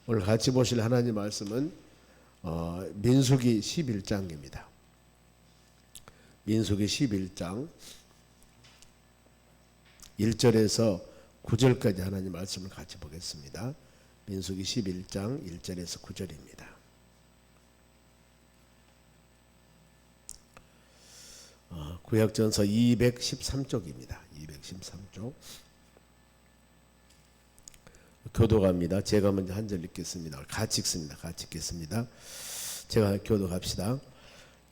오늘 같이 보실 하나님 말씀은 민수기 11장입니다. 민수기 11장 1절에서 9절까지 하나님 말씀을 같이 보겠습니다. 민수기 11장 1절에서 9절입니다. 구약전서 213쪽입니다. 213쪽. 교독합니다. 제가 먼저 한 절 읽겠습니다. 같이 읽습니다. 같이 읽겠습니다. 제가 교독합시다.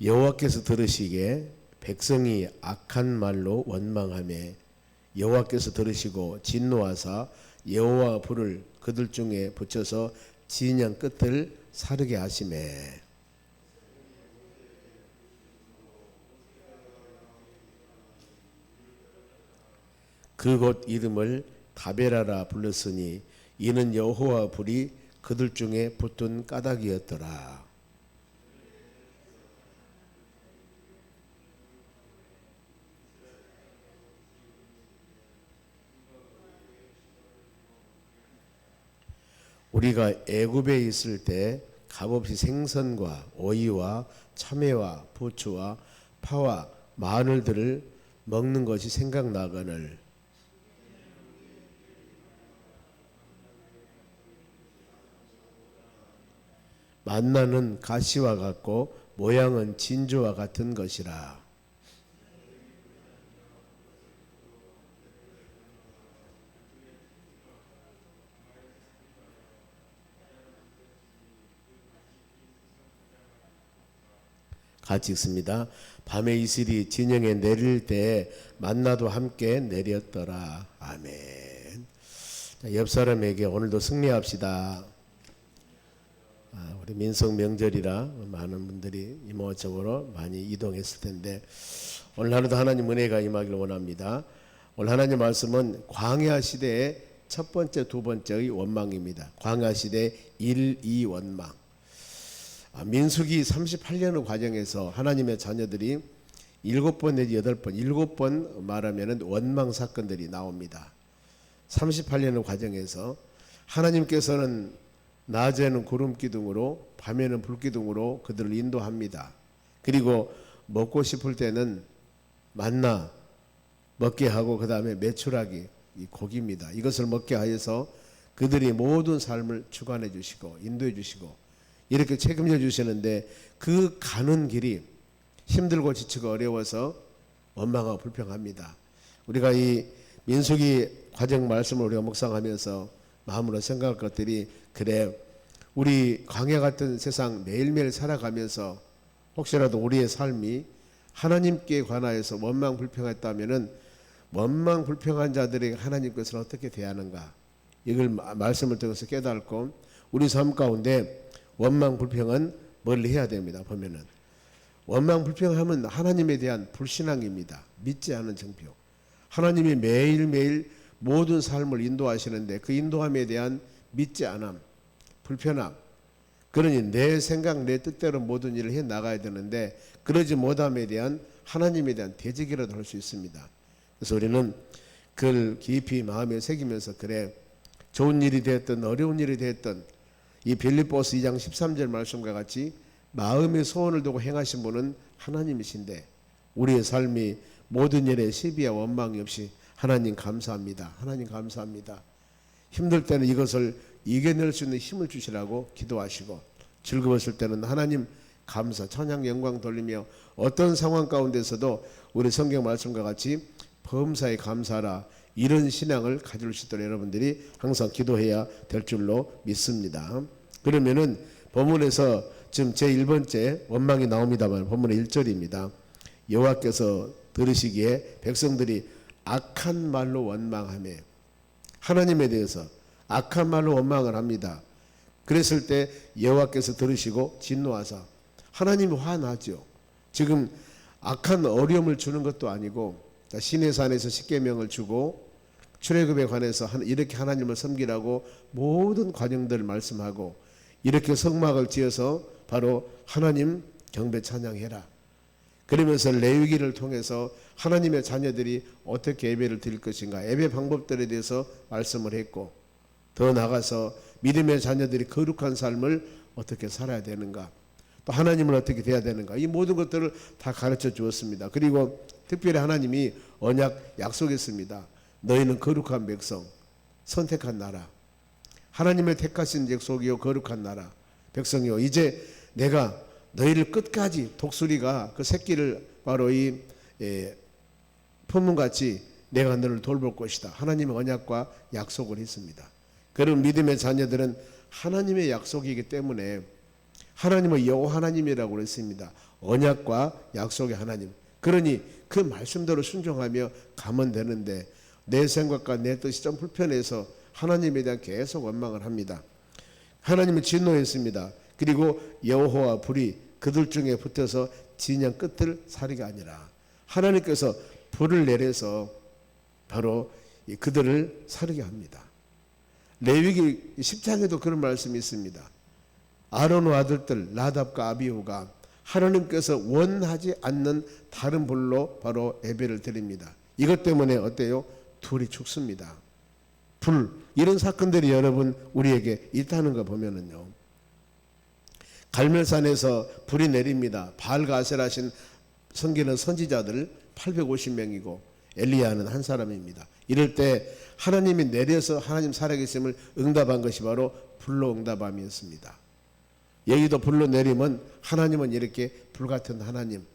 여호와께서 들으시기에 백성이 악한 말로 원망하며 여호와께서 들으시고 진노하사 여호와 불을 그들 중에 붙여서 진영 끝을 사르게 하시매 그곳 이름을 다베라라 불렀으니 이는 여호와 불이 그들 중에 붙은 까닭이었더라. 우리가 애굽에 있을 때 값없이 생선과 오이와 참외와 부추와 파와 마늘들을 먹는 것이 생각나거늘 만나는 가시와 같고 모양은 진주와 같은 것이라. 같이 읽습니다. 밤에 이슬이 진영에 내릴 때 만나도 함께 내렸더라. 아멘. 옆 사람에게 오늘도 승리합시다. 우리 민속 명절이라 많은 분들이 이모저모로 많이 이동했을 텐데 오늘 하루도 하나님 은혜가 임하기를 원합니다. 오늘 하나님 말씀은 광야 시대의 첫 번째, 두 번째의 원망입니다. 광야 시대 1, 2 원망. 민수기 38년의 과정에서 하나님의 자녀들이 7번 내지 8번, 7번 말하면 원망 사건들이 나옵니다. 38년의 과정에서 하나님께서는 낮에는 구름 기둥으로 밤에는 불 기둥으로 그들을 인도합니다. 그리고 먹고 싶을 때는 만나 먹게 하고 그 다음에 메추라기 이 고기입니다. 이것을 먹게 하여서 그들이 모든 삶을 주관해 주시고 인도해 주시고 이렇게 책임져 주시는데 그 가는 길이 힘들고 지치고 어려워서 원망하고 불평합니다. 우리가 이 민수기 과정 말씀을 우리가 묵상하면서 마음으로 생각할 것들이 그래 우리 광야 같은 세상 매일매일 살아가면서 혹시라도 우리의 삶이 하나님께 관하여서 원망 불평했다면은 원망 불평한 자들에게 하나님께서는 어떻게 대하는가 이걸 말씀을 통해서 깨닫고 우리 삶 가운데 원망 불평은 멀리 해야 됩니다. 보면은 원망 불평하면 하나님에 대한 불신앙입니다. 믿지 않은 정표. 하나님이 매일매일 모든 삶을 인도하시는데 그 인도함에 대한 믿지 않음, 불편함. 그러니 내 생각, 내 뜻대로 모든 일을 해 나가야 되는데 그러지 못함에 대한 하나님에 대한 대적이라도 할 수 있습니다. 그래서 우리는 그걸 깊이 마음에 새기면서 그래 좋은 일이 됐든 어려운 일이 됐든 이 빌립보서 2장 13절 말씀과 같이 마음의 소원을 두고 행하신 분은 하나님이신데 우리의 삶이 모든 일에 시비와 원망이 없이 하나님 감사합니다. 하나님 감사합니다. 힘들 때는 이것을 이겨낼 수 있는 힘을 주시라고 기도하시고 즐거웠을 때는 하나님 감사, 찬양, 영광 돌리며 어떤 상황 가운데서도 우리 성경 말씀과 같이 범사에 감사하라 이런 신앙을 가질 수 있도록 여러분들이 항상 기도해야 될 줄로 믿습니다. 그러면은 본문에서 지금 제1번째 원망이 나옵니다만 본문의 1절입니다. 여호와께서 들으시기에 백성들이 악한 말로 원망하며 하나님에 대해서 악한 말로 원망을 합니다. 그랬을 때 여호와께서 들으시고 진노하사 하나님이 화나죠. 지금 악한 어려움을 주는 것도 아니고 시내산에서 십계명을 주고 출애굽에 관해서 이렇게 하나님을 섬기라고 모든 과정들을 말씀하고 이렇게 성막을 지어서 바로 하나님 경배 찬양해라. 그러면서 레위기를 통해서 하나님의 자녀들이 어떻게 예배를 드릴 것인가 예배 방법들에 대해서 말씀을 했고 더 나아가서 믿음의 자녀들이 거룩한 삶을 어떻게 살아야 되는가, 또 하나님을 어떻게 돼야 되는가, 이 모든 것들을 다 가르쳐 주었습니다. 그리고 특별히 하나님이 언약 약속했습니다. 너희는 거룩한 백성, 선택한 나라, 하나님의 택하신 족속이요 거룩한 나라 백성이요, 이제 내가 너희를 끝까지, 독수리가 그 새끼를 바로 이 품문같이 내가 너를 돌볼 것이다. 하나님의 언약과 약속을 했습니다. 그런 믿음의 자녀들은 하나님의 약속이기 때문에 하나님은 여호와 하나님이라고 했습니다. 언약과 약속의 하나님. 그러니 그 말씀대로 순종하며 가면 되는데 내 생각과 내 뜻이 좀 불편해서 하나님에 대한 계속 원망을 합니다. 하나님은 진노했습니다. 그리고 여호와 불이 그들 중에 붙어서 진영 끝을 사리가 아니라 하나님께서 불을 내려서 바로 그들을 사르게 합니다. 레위기 10장에도 그런 말씀이 있습니다. 아론의 아들들 나답과 아비후가 하나님께서 원하지 않는 다른 불로 바로 예배를 드립니다. 이것 때문에 어때요? 둘이 죽습니다. 불, 이런 사건들이 여러분 우리에게 있다는 거 보면은요, 갈멜산에서 불이 내립니다. 바알과 아세라신 섬기는 선지자들 850명이고 엘리야는 한 사람입니다. 이럴 때 하나님이 내려서 하나님 살아계심을 응답한 것이 바로 불로 응답함이었습니다. 여기도 불로 내리면 하나님은 이렇게 불같은 하나님,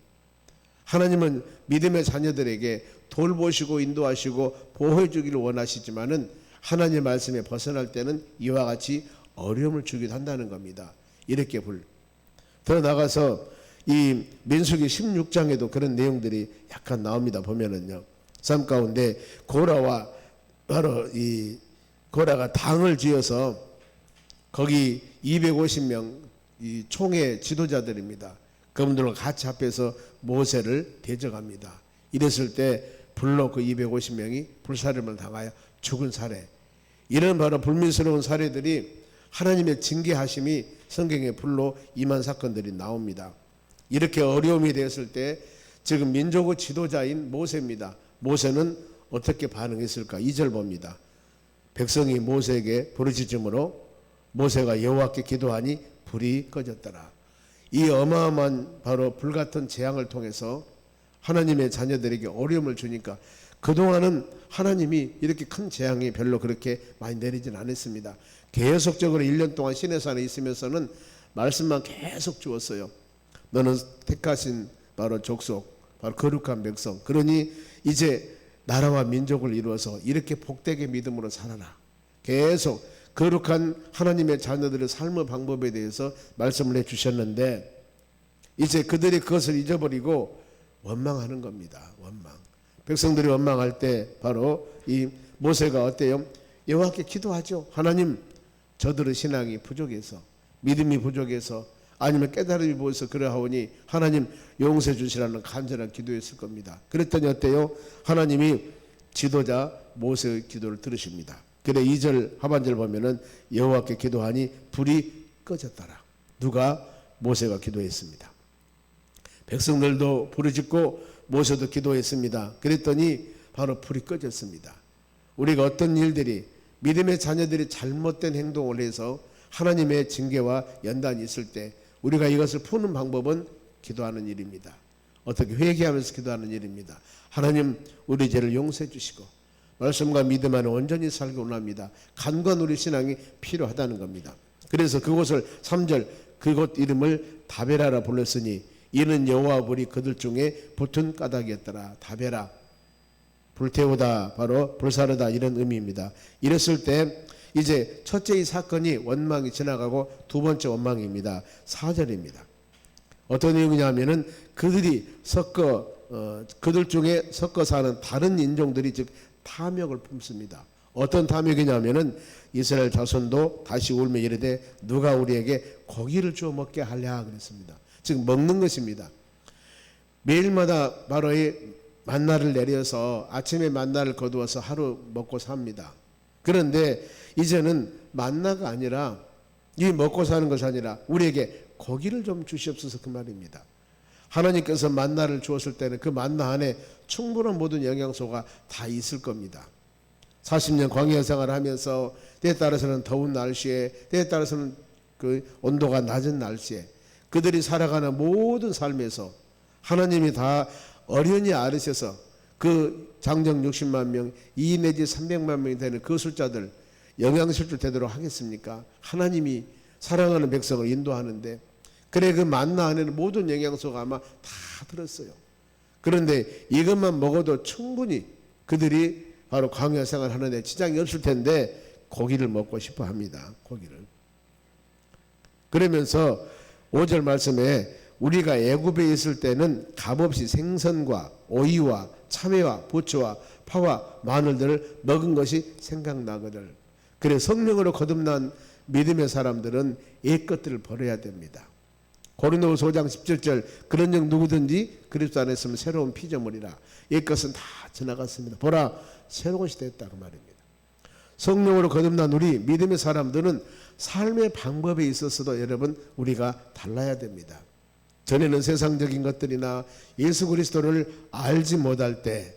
하나님은 믿음의 자녀들에게 돌보시고 인도하시고 보호해 주기를 원하시지만은 하나님의 말씀에 벗어날 때는 이와 같이 어려움을 주기도 한다는 겁니다. 이렇게 불. 더 나가서 이 민수기 16장에도 그런 내용들이 약간 나옵니다. 보면은요, 삶 가운데 고라와 바로 이 고라가 당을 지어서 거기 250명 이 총의 지도자들입니다. 그분들과 같이 합해서 모세를 대적합니다. 이랬을 때 불로 그 250명이 불사름을 당하여 죽은 사례, 이런 바로 불민스러운 사례들이 하나님의 징계하심이 성경에 불로 임한 사건들이 나옵니다. 이렇게 어려움이 됐을 때 지금 민족의 지도자인 모세입니다. 모세는 어떻게 반응했을까? 2절 봅니다. 백성이 모세에게 부르짖음으로 모세가 여호와께 기도하니 불이 꺼졌더라. 이 어마어마한 바로 불같은 재앙을 통해서 하나님의 자녀들에게 어려움을 주니까 그동안은 하나님이 이렇게 큰 재앙이 별로 그렇게 많이 내리진 않았습니다. 계속적으로 1년 동안 시내산에 있으면서는 말씀만 계속 주었어요. 너는 택하신 바로 족속, 바로 거룩한 백성, 그러니 이제 나라와 민족을 이루어서 이렇게 복되게 믿음으로 살아라. 계속 거룩한 하나님의 자녀들의 삶의 방법에 대해서 말씀을 해주셨는데 이제 그들이 그것을 잊어버리고 원망하는 겁니다. 원망. 백성들이 원망할 때 바로 이 모세가 어때요? 여호와께 기도하죠. 하나님, 저들의 신앙이 부족해서, 믿음이 부족해서, 아니면 깨달음이 보여서 그러하오니 하나님 용서해 주시라는 간절한 기도였을 겁니다. 그랬더니 어때요? 하나님이 지도자 모세의 기도를 들으십니다. 그래 2절 하반절 보면은 여호와께 기도하니 불이 꺼졌더라. 누가? 모세가 기도했습니다. 백성들도 부르짖고 모세도 기도했습니다. 그랬더니 바로 불이 꺼졌습니다. 우리가 어떤 일들이, 믿음의 자녀들이 잘못된 행동을 해서 하나님의 징계와 연단이 있을 때 우리가 이것을 푸는 방법은 기도하는 일입니다. 어떻게? 회개하면서 기도하는 일입니다. 하나님, 우리 죄를 용서해 주시고 말씀과 믿음 안에 온전히 살기 원합니다. 간과한 우리 신앙이 필요하다는 겁니다. 그래서 그곳을 3절 그곳 이름을 다베라라 불렀으니 이는 여호와 불이 그들 중에 붙은 까닭이었더라. 다베라, 불태우다, 바로 불사르다, 이런 의미입니다. 이랬을 때 이제 첫째 이 사건이 원망이 지나가고 두 번째 원망입니다. 4절입니다. 어떤 내용이냐면은 그들이 그들 중에 섞어 사는 다른 인종들이 즉 탐욕을 품습니다. 어떤 탐욕이냐면은 이스라엘 자손도 다시 울며 이르되 누가 우리에게 고기를 주어 먹게 하랴 그랬습니다. 즉 먹는 것입니다. 매일마다 바로 이 만나를 내려서 아침에 만나를 거두어서 하루 먹고 삽니다. 그런데 이제는 만나가 아니라, 이 먹고 사는 것이 아니라 우리에게 고기를 좀 주시옵소서 그 말입니다. 하나님께서 만나를 주었을 때는 그 만나 안에 충분한 모든 영양소가 다 있을 겁니다. 40년 광야 생활을 하면서 때에 따라서는 더운 날씨에, 때에 따라서는 그 온도가 낮은 날씨에 그들이 살아가는 모든 삶에서 하나님이 다 어련히 알으셔서 그 장정 60만 명, 2 내지 300만 명이 되는 그 숫자들 영양실조 되도록 하겠습니까? 하나님이 사랑하는 백성을 인도하는데, 그래 그 만나 안에는 모든 영양소가 아마 다 들었어요. 그런데 이것만 먹어도 충분히 그들이 바로 광야 생활하는데 지장이 없을 텐데 고기를 먹고 싶어 합니다. 고기를. 그러면서 5절 말씀에 우리가 애굽에 있을 때는 값없이 생선과 오이와 참외와 부추와 파와 마늘들을 먹은 것이 생각나거든. 그래 성령으로 거듭난 믿음의 사람들은 옛것들을 버려야 됩니다. 고린도후서 5장 17절 그런 적 누구든지 그리스도 안에 있으면 새로운 피조물이라. 옛것은 다 지나갔습니다. 보라 새로운 것이 됐다 그 말입니다. 성령으로 거듭난 우리 믿음의 사람들은 삶의 방법에 있어서도 여러분 우리가 달라야 됩니다. 전에는 세상적인 것들이나 예수 그리스도를 알지 못할 때,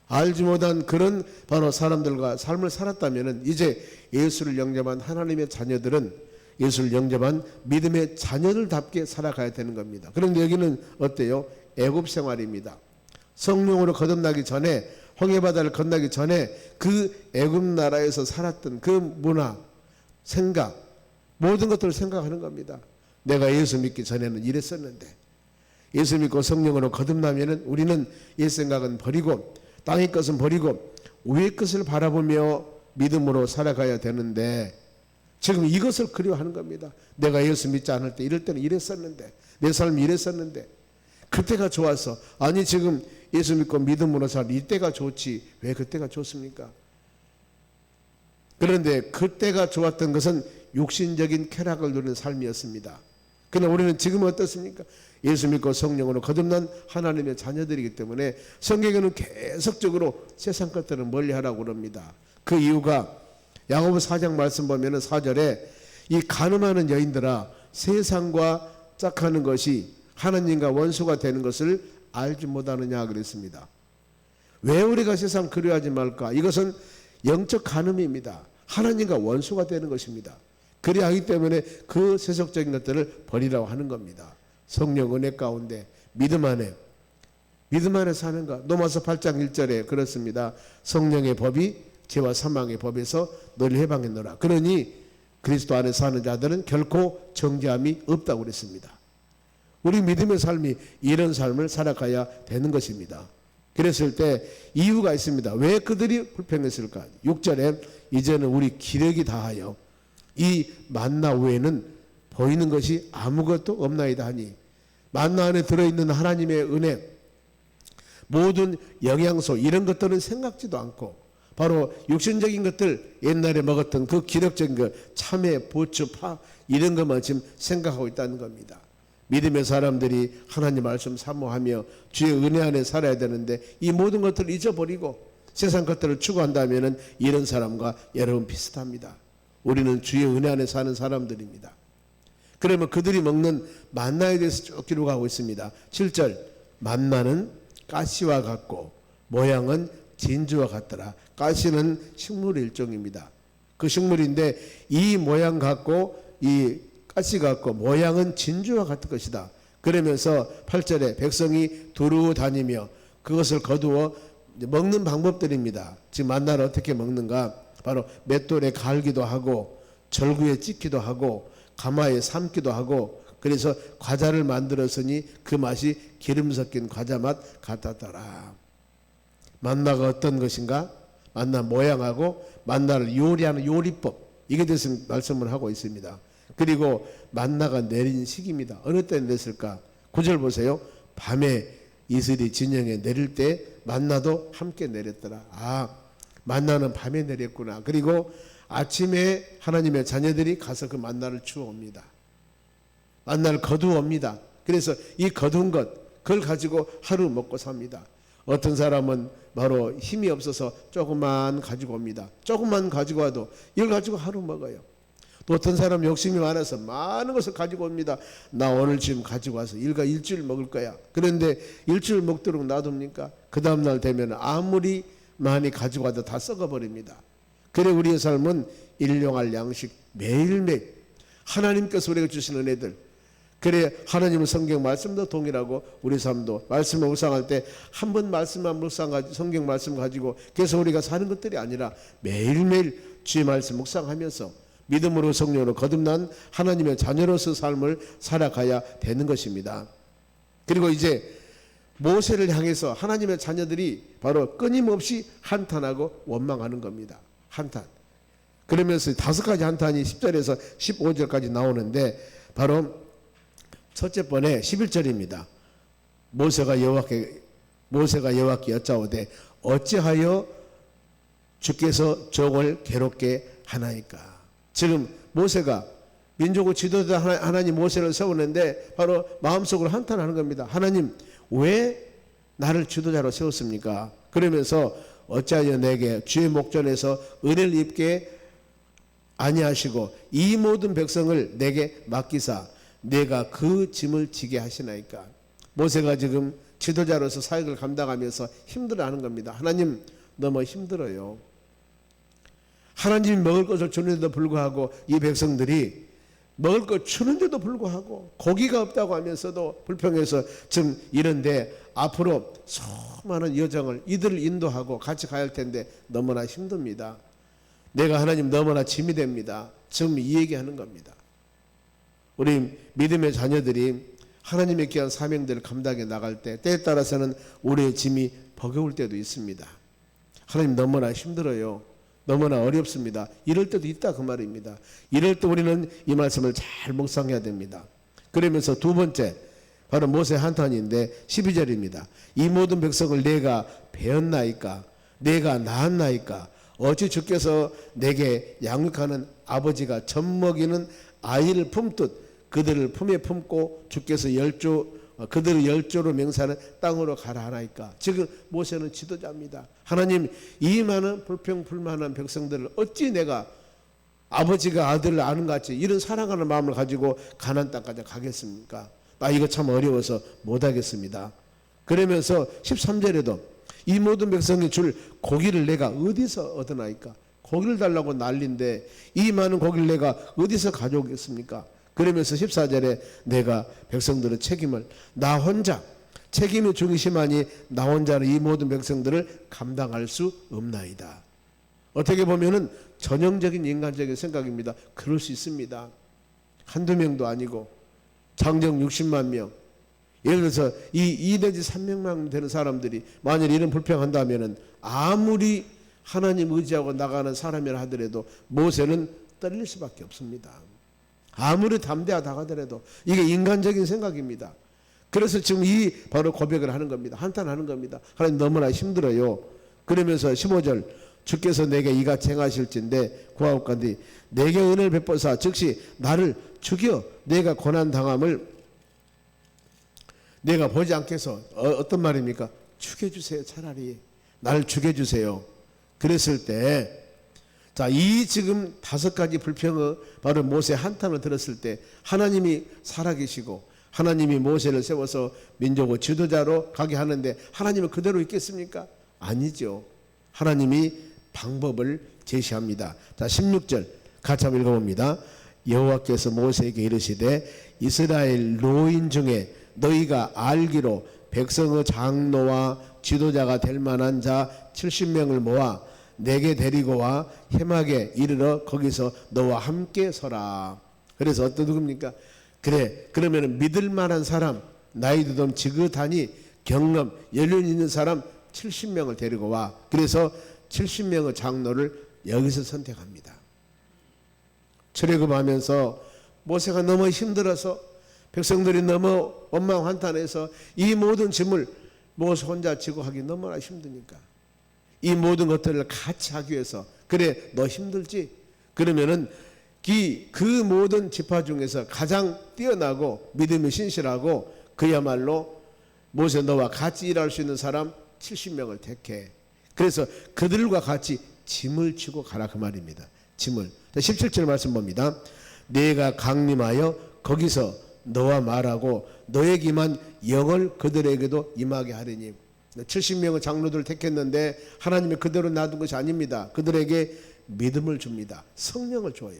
알지 못한 그런 바로 사람들과 삶을 살았다면 이제 예수를 영접한 하나님의 자녀들은 예수를 영접한 믿음의 자녀들답게 살아가야 되는 겁니다. 그런데 여기는 어때요? 애굽 생활입니다. 성령으로 거듭나기 전에, 홍해바다를 건너기 전에 그 애굽 나라에서 살았던 그 문화, 생각, 모든 것들을 생각하는 겁니다. 내가 예수 믿기 전에는 이랬었는데, 예수 믿고 성령으로 거듭나면은 우리는 옛 생각은 버리고 땅의 것은 버리고 위의 것을 바라보며 믿음으로 살아가야 되는데, 지금 이것을 그리워하는 겁니다. 내가 예수 믿지 않을 때 이럴 때는 이랬었는데, 내 삶이 이랬었는데 그때가 좋아서. 아니 지금 예수 믿고 믿음으로 살 이때가 좋지 왜 그때가 좋습니까? 그런데 그때가 좋았던 것은 육신적인 쾌락을 누리는 삶이었습니다. 그러나 우리는 지금 어떻습니까? 예수 믿고 성령으로 거듭난 하나님의 자녀들이기 때문에 성경에는 계속적으로 세상 것들을 멀리하라고 그럽니다. 그 이유가 야고보 4장 말씀 보면은 4절에 이 간음하는 여인들아 세상과 짝하는 것이 하나님과 원수가 되는 것을 알지 못하느냐 그랬습니다. 왜 우리가 세상 그리워하지 말까? 이것은 영적 간음입니다. 하나님과 원수가 되는 것입니다. 그래야 하기 때문에 그 세속적인 것들을 버리라고 하는 겁니다. 성령 은혜 가운데 믿음 안에 사는가? 로마서 8장 1절에 그렇습니다. 성령의 법이 죄와 사망의 법에서 너를 해방했노라. 그러니 그리스도 안에 사는 자들은 결코 정죄함이 없다고 그랬습니다. 우리 믿음의 삶이 이런 삶을 살아가야 되는 것입니다. 그랬을 때 이유가 있습니다. 왜 그들이 불평했을까? 6절에 이제는 우리 기력이 다하여 이 만나 외에는 보이는 것이 아무것도 없나이다 하니, 만나 안에 들어있는 하나님의 은혜, 모든 영양소 이런 것들은 생각지도 않고 바로 육신적인 것들, 옛날에 먹었던 그 기력적인 것, 참외, 부추, 파 이런 것만 지금 생각하고 있다는 겁니다. 믿음의 사람들이 하나님 말씀 사모하며 주의 은혜 안에 살아야 되는데 이 모든 것들을 잊어버리고 세상 것들을 추구한다면 이런 사람과 여러분 비슷합니다. 우리는 주의 은혜 안에 사는 사람들입니다. 그러면 그들이 먹는 만나에 대해서 쭉 기록하고 있습니다. 7절 만나는 가시와 같고 모양은 진주와 같더라. 가시는 식물 일종입니다. 그 식물인데 이 모양 같고 이 가시 같고 모양은 진주와 같을 것이다. 그러면서 8절에 백성이 두루 다니며 그것을 거두어 먹는 방법들입니다. 지금 만나를 어떻게 먹는가? 바로 맷돌에 갈기도 하고 절구에 찍기도 하고 가마에 삶기도 하고, 그래서 과자를 만들었으니 그 맛이 기름 섞인 과자 맛 같았더라. 만나가 어떤 것인가? 만나 모양하고 만나를 요리하는 요리법, 이게 대해서 말씀을 하고 있습니다. 그리고 만나가 내린 시기입니다. 어느 때 내렸을까? 9절 보세요. 밤에 이슬이 진영에 내릴 때 만나도 함께 내렸더라. 아, 만나는 밤에 내렸구나. 그리고 아침에 하나님의 자녀들이 가서 그 만나를 주워옵니다. 만나를 거두옵니다. 그래서 이 거둔 것, 그걸 가지고 하루 먹고 삽니다. 어떤 사람은 바로 힘이 없어서 조금만 가지고 옵니다. 조금만 가지고 와도 이걸 가지고 하루 먹어요. 또 어떤 사람 욕심이 많아서 많은 것을 가지고 옵니다. 나 오늘 지금 가지고 와서 일주일 먹을 거야. 그런데 일주일 먹도록 놔둡니까? 그 다음날 되면 아무리 많이 가지고 와도 다 썩어버립니다. 그래 우리의 삶은 일용할 양식 매일매일 하나님께서 우리에게 주시는 은혜들, 그래 하나님의 성경 말씀도 동일하고 우리 삶도 말씀을 묵상할 때 한 번 말씀만 묵상하지 성경 말씀 가지고 계속 우리가 사는 것들이 아니라 매일매일 주의 말씀 묵상하면서 믿음으로 성령으로 거듭난 하나님의 자녀로서 삶을 살아가야 되는 것입니다. 그리고 이제 모세를 향해서 하나님의 자녀들이 바로 끊임없이 한탄하고 원망하는 겁니다. 한탄. 그러면서 5가지 한탄이 10절에서 15절까지 나오는데 바로 첫째 번에 11절입니다. 모세가 여호와께 여짜오되 어찌하여 주께서 종을 괴롭게 하나이까. 지금 모세가 민족의 지도자 하나님 모세를 세우는데 바로 마음속으로 한탄하는 겁니다. 하나님 왜 나를 지도자로 세웠습니까? 그러면서 어찌하여 내게 주의 목전에서 은혜를 입게 아니하시고 이 모든 백성을 내게 맡기사 내가 그 짐을 지게 하시나이까. 모세가 지금 지도자로서 사역을 감당하면서 힘들어하는 겁니다. 하나님 너무 힘들어요. 하나님이 먹을 것을 주는데도 불구하고 이 백성들이 먹을 것 주는데도 불구하고 고기가 없다고 하면서도 불평해서 지금 이런데 앞으로 수많은 여정을 이들을 인도하고 같이 가야 할 텐데 너무나 힘듭니다. 내가 하나님 너무나 짐이 됩니다. 지금 이 얘기하는 겁니다. 우리 믿음의 자녀들이 하나님의 귀한 사명들을 감당해 나갈 때 때에 따라서는 우리의 짐이 버거울 때도 있습니다. 하나님 너무나 힘들어요. 너무나 어렵습니다. 이럴 때도 있다 그 말입니다. 이럴 때 우리는 이 말씀을 잘 묵상해야 됩니다. 그러면서 두 번째 바로 모세 한탄인데 12절입니다. 이 모든 백성을 내가 배었나이까 내가 낳았나이까 어찌 주께서 내게 양육하는 아버지가 젖먹이는 아이를 품듯 그들을 품에 품고 주께서 그들을 열조로 명사하는 땅으로 가라 하나이까. 지금 모세는 지도자입니다. 하나님 이 많은 불평불만한 백성들을 어찌 내가 아버지가 아들을 아는 같이 이런 사랑하는 마음을 가지고 가나안 땅까지 가겠습니까? 나 이거 참 어려워서 못하겠습니다. 그러면서 13절에도 이 모든 백성이 줄 고기를 내가 어디서 얻으나이까. 고기를 달라고 난리인데 이 많은 고기를 내가 어디서 가져오겠습니까? 그러면서 14절에 내가 백성들의 책임을 나 혼자 책임이 중심하니 나 혼자는 이 모든 백성들을 감당할 수 없나이다. 어떻게 보면은 전형적인 인간적인 생각입니다. 그럴 수 있습니다. 한두 명도 아니고 장정 60만 명, 예를 들어서 이 2 내지 300만 되는 사람들이 만일 이런 불평한다면은 아무리 하나님 의지하고 나가는 사람이라 하더라도 모세는 떨릴 수밖에 없습니다. 아무리 담대하다 하더라도 이게 인간적인 생각입니다. 그래서 지금 이 바로 고백을 하는 겁니다. 한탄하는 겁니다. 하나님 너무나 힘들어요. 그러면서 15절 주께서 내게 이같이 행하실진데 구하옵건대 내게 은혜를 베푸사 즉시 나를 죽여 내가 고난당함을 내가 보지 않겠어. 어떤 말입니까? 죽여주세요. 차라리 나를 죽여주세요. 그랬을 때 자, 이 지금 5가지 불평의 바로 모세 한탄을 들었을 때 하나님이 살아계시고 하나님이 모세를 세워서 민족의 지도자로 가게 하는데 하나님은 그대로 있겠습니까? 아니죠. 하나님이 방법을 제시합니다. 자, 16절 같이 한번 읽어봅니다. 여호와께서 모세에게 이르시되 이스라엘 노인 중에 너희가 알기로 백성의 장로와 지도자가 될 만한 자 70명을 모아 내게 데리고 와 해막에 이르러 거기서 너와 함께 서라. 그래서 어떤 누굽니까? 그래 그러면 믿을 만한 사람 나이도 좀 지긋하니 경험 연륜 있는 사람 70명을 데리고 와. 그래서 70명의 장로를 여기서 선택합니다. 출애굽하면서 모세가 너무 힘들어서 백성들이 너무 원망 한탄해서 이 모든 짐을 모세 혼자 지고 하기 너무나 힘드니까 이 모든 것들을 같이 하기 위해서 그래 너 힘들지? 그러면은 그 모든 지파 중에서 가장 뛰어나고 믿음이 신실하고 그야말로 모세 너와 같이 일할 수 있는 사람 70명을 택해. 그래서 그들과 같이 짐을 지고 가라 그 말입니다. 짐을. 17절 말씀 봅니다. 내가 강림하여 거기서 너와 말하고 너에게만 영을 그들에게도 임하게 하리니. 70명의 장로들을 택했는데 하나님이 그대로 놔둔 것이 아닙니다. 그들에게 믿음을 줍니다. 성령을 줘요.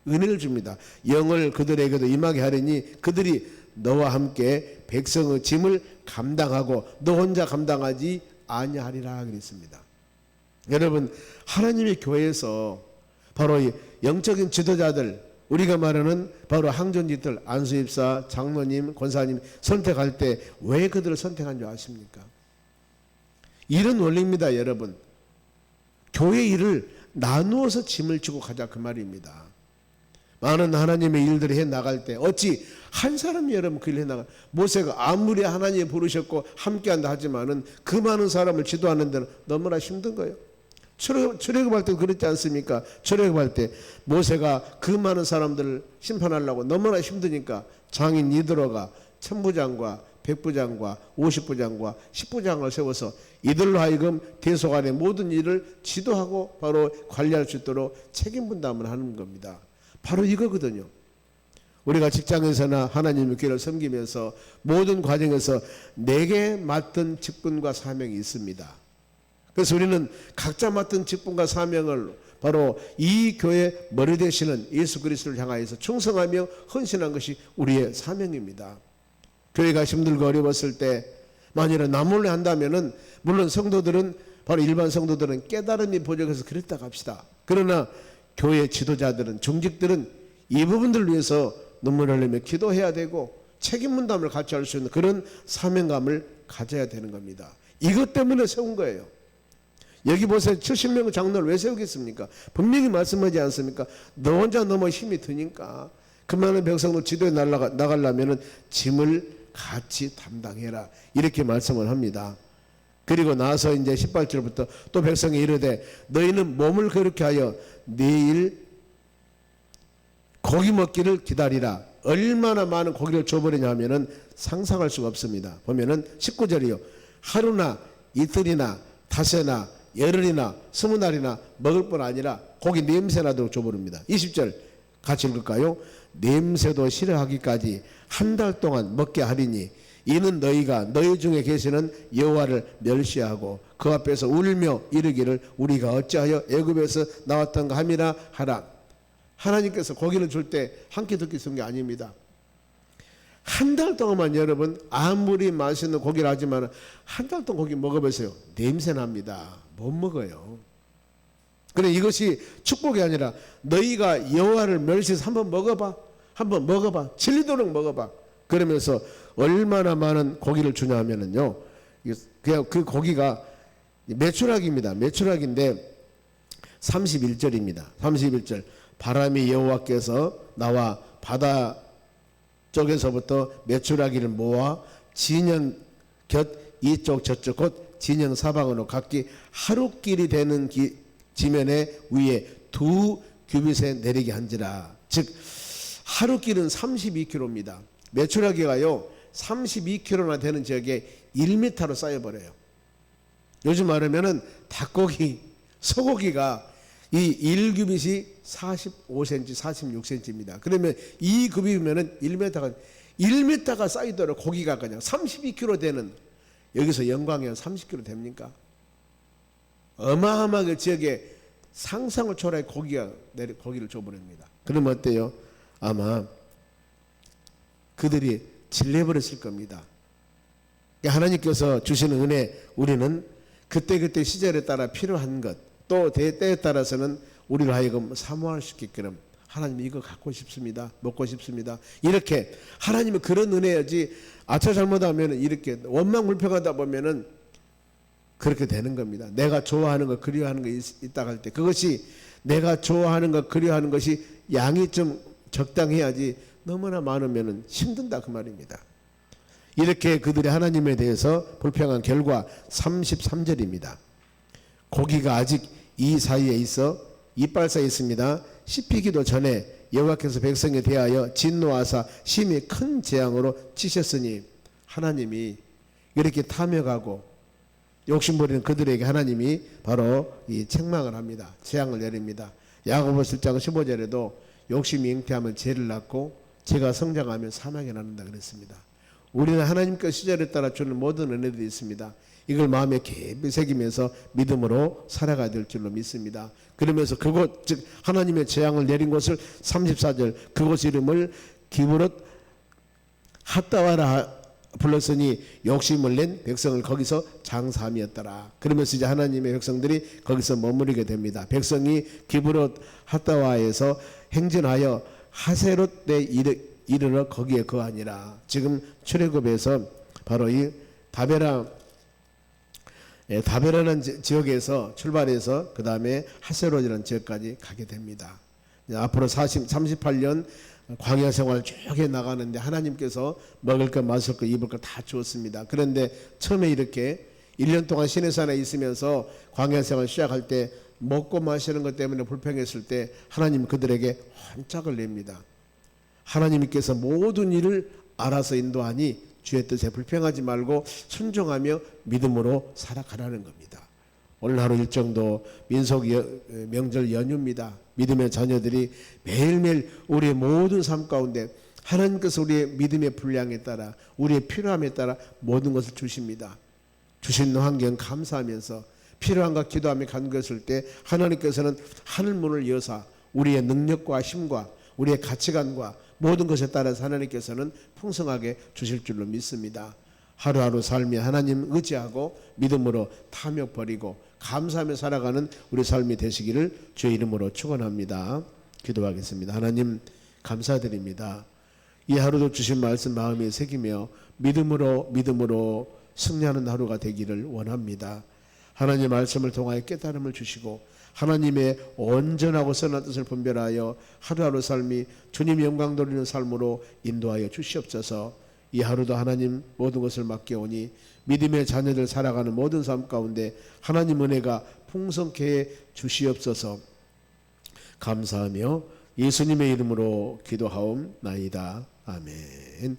은혜를 줍니다. 영을 그들에게도 임하게 하리니 그들이 너와 함께 백성의 짐을 감당하고 너 혼자 감당하지 아니하리라 그랬습니다. 여러분, 하나님의 교회에서 바로 이 영적인 지도자들, 우리가 말하는 바로 항존지들, 안수집사, 장로님, 권사님 선택할 때 왜 그들을 선택한 줄 아십니까? 이런 원리입니다. 여러분, 교회 일을 나누어서 짐을 지고 가자 그 말입니다. 많은 하나님의 일들을 해나갈 때 어찌 한 사람이 여러분 그 일을 해나가, 모세가 아무리 하나님이 부르셨고 함께한다 하지만은 그 많은 사람을 지도하는 데는 너무나 힘든 거예요. 출애굽할 때 그렇지 않습니까? 출애굽할 때 모세가 그 많은 사람들을 심판하려고 너무나 힘드니까 장인 이드로가 천부장과 백부장과 50부장과 10부장을 세워서 이들로 하여금 대속안의 모든 일을 지도하고 바로 관리할 수 있도록 책임 분담을 하는 겁니다. 바로 이거거든요. 우리가 직장에서나 하나님의 교회를 섬기면서 모든 과정에서 내게 맡은 직분과 사명이 있습니다. 그래서 우리는 각자 맡은 직분과 사명을 바로 이 교회 머리 되시는 예수 그리스도를 향하여서 충성하며 헌신한 것이 우리의 사명입니다. 교회가 힘들고 어려웠을 때 만일에 나 몰래 한다면은 물론 성도들은 바로 일반 성도들은 깨달음이 부족해서 그랬다 합시다. 그러나 교회 지도자들은 중직들은 이 부분들을 위해서 눈물을 흘리며 기도해야 되고 책임 분담을 같이 할 수 있는 그런 사명감을 가져야 되는 겁니다. 이것 때문에 세운 거예요. 여기 보세요. 70명의 장로를 왜 세우겠습니까? 분명히 말씀하지 않습니까? 너 혼자 너무 힘이 드니까 그 많은 백성들 지도에 나가려면 짐을 같이 담당해라. 이렇게 말씀을 합니다. 그리고 나서 이제 18절부터 또 백성이 이르되 너희는 몸을 거룩히 하여 내일 고기 먹기를 기다리라. 얼마나 많은 고기를 줘버리냐 하면은 상상할 수가 없습니다. 보면은 19절이요. 하루나 이틀이나 닷새나 열흘이나 20날이나 먹을 뿐 아니라 고기 냄새나도록 줘버립니다. 20절 같이 읽을까요? 냄새도 싫어하기까지 한 달 동안 먹게 하리니 이는 너희가 너희 중에 계시는 여호와를 멸시하고 그 앞에서 울며 이르기를 우리가 어찌하여 애굽에서 나왔던가 함이라 하라. 하나님께서 고기를 줄 때 한 끼 두 끼 준 게 아닙니다. 한 달 동안만 여러분 아무리 맛있는 고기를 하지만 한 달 동안 고기 먹어보세요. 냄새납니다. 못 먹어요. 그래 이것이 축복이 아니라 너희가 여호와를 멸시해서 한번 먹어봐. 한번 먹어봐. 질리도록 먹어봐. 그러면서 얼마나 많은 고기를 주냐 하면은요. 그냥 그 고기가 메추라기입니다. 메추라기인데 31절입니다. 31절. 바람이 여호와께서 나와 바다 쪽에서부터 메추라기를 모아 진영 곁 이쪽 저쪽 곧 진영 사방으로 각기 하루길이 되는 지면에 위에 2규빗에 내리게 한지라. 즉 하루길은 32km입니다. 메추라기가요 32km나 되는 지역에 1m로 쌓여버려요. 요즘 말하면은 닭고기, 소고기가 이 1규빗이 45cm, 46cm입니다. 그러면 이 규빗이면은 1m가 쌓이도록 고기가 그냥 32kg 되는, 여기서 영광에 30kg 됩니까? 어마어마하게 지역에 상상을 초월해 고기를 줘버립니다. 그러면 어때요? 아마 그들이 질려버렸을 겁니다. 하나님께서 주시는 은혜, 우리는 그때그때 시절에 따라 필요한 것, 또 때에 따라서는 우리를 하여금 사모할 수 있게끔 하나님 이거 갖고 싶습니다. 먹고 싶습니다. 이렇게 하나님은 그런 은혜야지 아차 잘못하면 이렇게 원망불평하다 보면은 그렇게 되는 겁니다. 내가 좋아하는 거 그리워하는 거 있다 할 때 그것이 내가 좋아하는 거 그리워하는 것이 양이 좀 적당해야지 너무나 많으면 힘든다 그 말입니다. 이렇게 그들이 하나님에 대해서 불평한 결과 33절입니다. 고기가 아직 이 사이에 있어 이빨 사이에 있습니다. 씹히기도 전에 여호와께서 백성에 대하여 진노하사 심히 큰 재앙으로 치셨으니, 하나님이 이렇게 탐욕하고 욕심부리는 그들에게 하나님이 바로 이 책망을 합니다. 재앙을 내립니다. 야고보서 1장 15절에도 욕심이 잉태하면 죄를 낳고 죄가 성장하면 사망이 낳는다 그랬습니다. 우리는 하나님께 시절에 따라 주는 모든 은혜들이 있습니다. 이걸 마음에 깊이 새기면서 믿음으로 살아가야 될 줄로 믿습니다. 그러면서 그곳 즉 하나님의 재앙을 내린 곳을 34절 그곳 이름을 기브롯 핫다와라 불렀으니 욕심을 낸 백성을 거기서 장사함이었더라. 그러면서 이제 하나님의 백성들이 거기서 머무르게 됩니다. 백성이 기브롯 핫다와에서 행진하여 하세롯에 이르러 거기에 거하니라. 지금 출애굽에서 바로 이 다베라는 지역에서 출발해서 그 다음에 하세롯이라는 지역까지 가게 됩니다. 앞으로 38년 광야 생활 쭉 해 나가는데 하나님께서 먹을 것 마실 것 입을 것 다 주었습니다. 그런데 처음에 이렇게 1년 동안 시내산에 있으면서 광야 생활 시작할 때 먹고 마시는 것 때문에 불평했을 때 하나님 그들에게 환짝을 냅니다. 하나님께서 모든 일을 알아서 인도하니 주의 뜻에 불평하지 말고 순종하며 믿음으로 살아가라는 겁니다. 오늘 하루 일정도 민속 명절 연휴입니다. 믿음의 자녀들이 매일매일 우리의 모든 삶 가운데 하나님께서 우리의 믿음의 분량에 따라 우리의 필요함에 따라 모든 것을 주십니다. 주신 환경 감사하면서 필요한가 기도하며 간구했을 때 하나님께서는 하늘문을 여사 우리의 능력과 힘과 우리의 가치관과 모든 것에 따라서 하나님께서는 풍성하게 주실 줄로 믿습니다. 하루하루 삶이 하나님 의지하고 믿음으로 탐욕 버리고 감사하며 살아가는 우리 삶이 되시기를 주의 이름으로 축원합니다. 기도하겠습니다. 하나님 감사드립니다. 이 하루도 주신 말씀 마음에 새기며 믿음으로 승리하는 하루가 되기를 원합니다. 하나님의 말씀을 통하여 깨달음을 주시고 하나님의 온전하고 선한 뜻을 분별하여 하루하루 삶이 주님 영광 돌리는 삶으로 인도하여 주시옵소서. 이 하루도 하나님 모든 것을 맡겨오니 믿음의 자녀들 살아가는 모든 삶 가운데 하나님 은혜가 풍성케 해 주시옵소서. 감사하며 예수님의 이름으로 기도하옵나이다. 아멘.